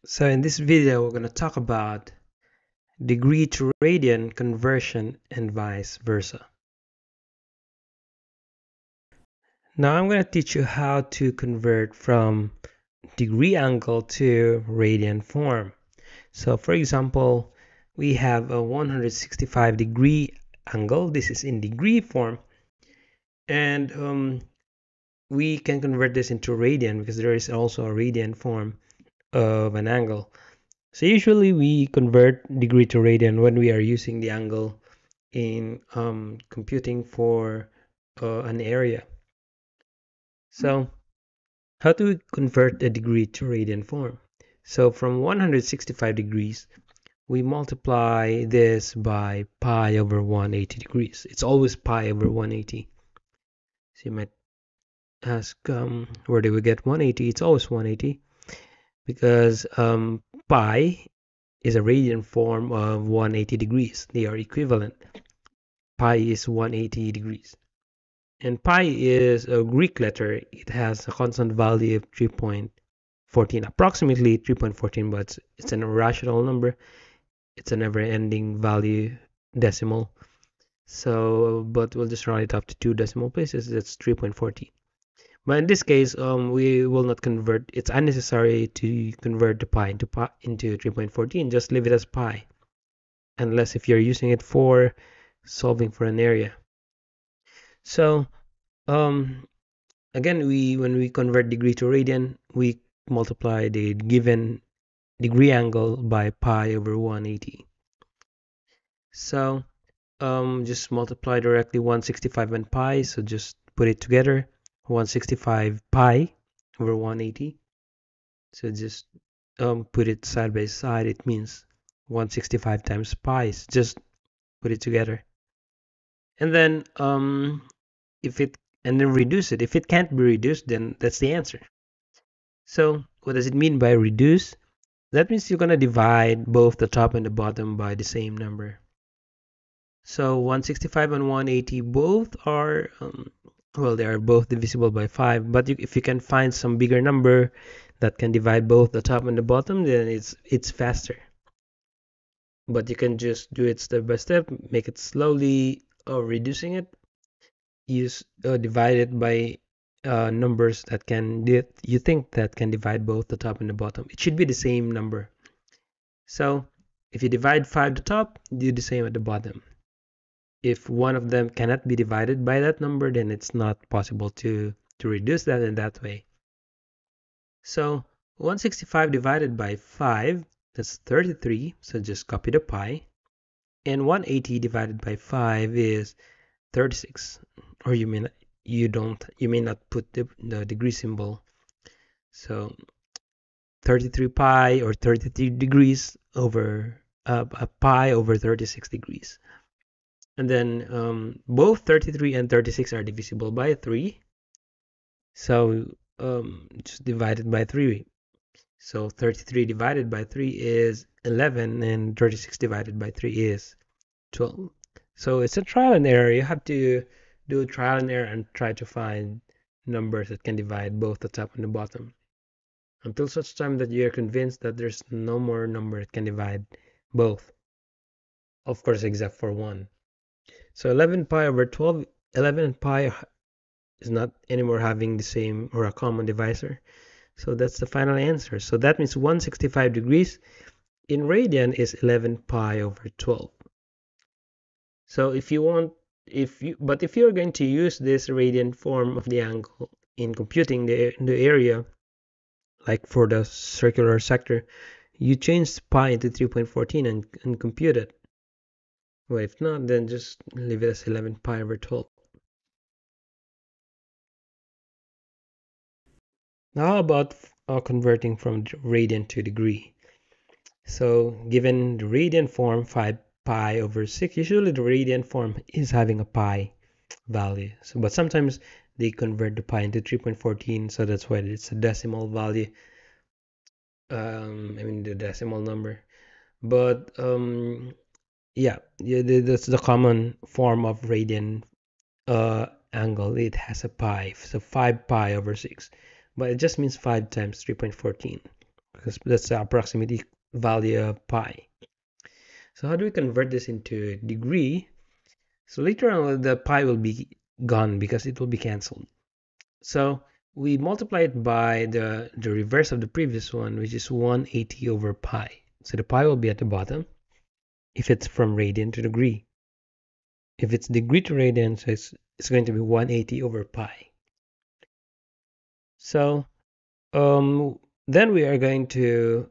So in this video, we're going to talk about degree to radian conversion and vice versa. Now I'm going to teach you how to convert from degree angle to radian form. So for example, we have a 165 degree angle. This is in degree form. And we can convert this into radian because there is also a radian form of an angle. So usually we convert degree to radian when we are using the angle in computing for an area. So how do we convert a degree to radian form? So from 165 degrees, we multiply this by pi over 180 degrees. It's always pi over 180. So you might ask, where do we get 180? It's always 180 because pi is a radian form of 180 degrees. They are equivalent. Pi is 180 degrees. And pi is a Greek letter. It has a constant value of 3.14, approximately 3.14, but it's an irrational number. It's a never-ending value decimal. So, but we'll just round it up to 2 decimal places. That's 3.14. But in this case, we will not convert. It's unnecessary to convert the pi into 3.14. Just leave it as pi, unless if you're using it for solving for an area. So again, when we convert degree to radian, we multiply the given degree angle by pi over 180. So just multiply directly 165 and pi. So just put it together, 165 pi over 180. So just put it side by side. It means 165 times pi. So just put it together. And then and then reduce it. If it can't be reduced, then that's the answer. So what does it mean by reduce? That means you're going to divide both the top and the bottom by the same number. So 165 and 180 both are, well, they are both divisible by 5. But if you can find some bigger number that can divide both the top and the bottom, then it's faster. But you can just do it step by step, make it slowly, reducing it. Divide it by numbers that you think that can divide both the top and the bottom. It should be the same number. So if you divide 5 at the top, do the same at the bottom. If one of them cannot be divided by that number, then it's not possible to reduce that in that way. So 165 divided by 5, that's 33. So just copy the pi. And 180 divided by 5 is 36. Or you may not put the degree symbol. So 33 pi or 33 degrees over a pi over 36 degrees. And then both 33 and 36 are divisible by 3. So just divide it by 3. So 33 divided by 3 is 11, and 36 divided by 3 is 12. So it's a trial and error. You have to do trial and error and try to find numbers that can divide both the top and the bottom, until such time that you're convinced that there's no more number that can divide both. Of course, except for 1. So 11 pi over 12, 11 and pi is not anymore having the same or a common divisor. So that's the final answer. So that means 165 degrees in radian is 11 pi over 12. So if you're going to use this radian form of the angle in computing the area, like for the circular sector, you change pi into 3.14 and compute it. Well, if not, then just leave it as 11 pi over 12. Now how about converting from radian to degree? So given the radian form, 5 pi over 6, usually the radian form is having a pi value. So, but sometimes they convert the pi into 3.14, so that's why it's a decimal value. The decimal number. But yeah, that's the common form of radian angle. It has a pi, so 5 pi over 6. But it just means 5 times 3.14. because that's the approximate value of pi. So how do we convert this into degree? So later on, the pi will be gone because it will be cancelled. So we multiply it by the reverse of the previous one, which is 180 over pi. So the pi will be at the bottom if it's from radian to degree. If it's degree to radian, so it's going to be 180 over pi. So then we are going to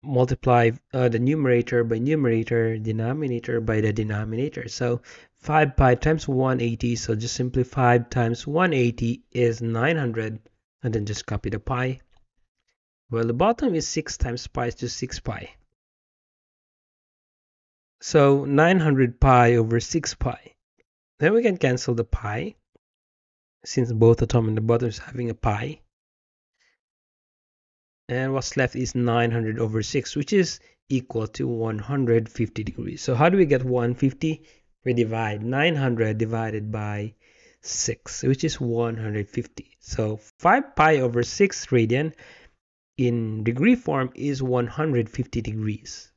multiply the numerator by numerator, denominator by the denominator. So 5 pi times 180, so just simply 5 times 180 is 900, and then just copy the pi. Well, the bottom is 6 times pi is just 6 pi. So 900 pi over 6 pi. Then we can cancel the pi, since both the top and the bottom is having a pi. And what's left is 900 over 6, which is equal to 150 degrees. So how do we get 150? We divide 900 divided by 6, which is 150. So 5 pi over 6 radian in degree form is 150 degrees.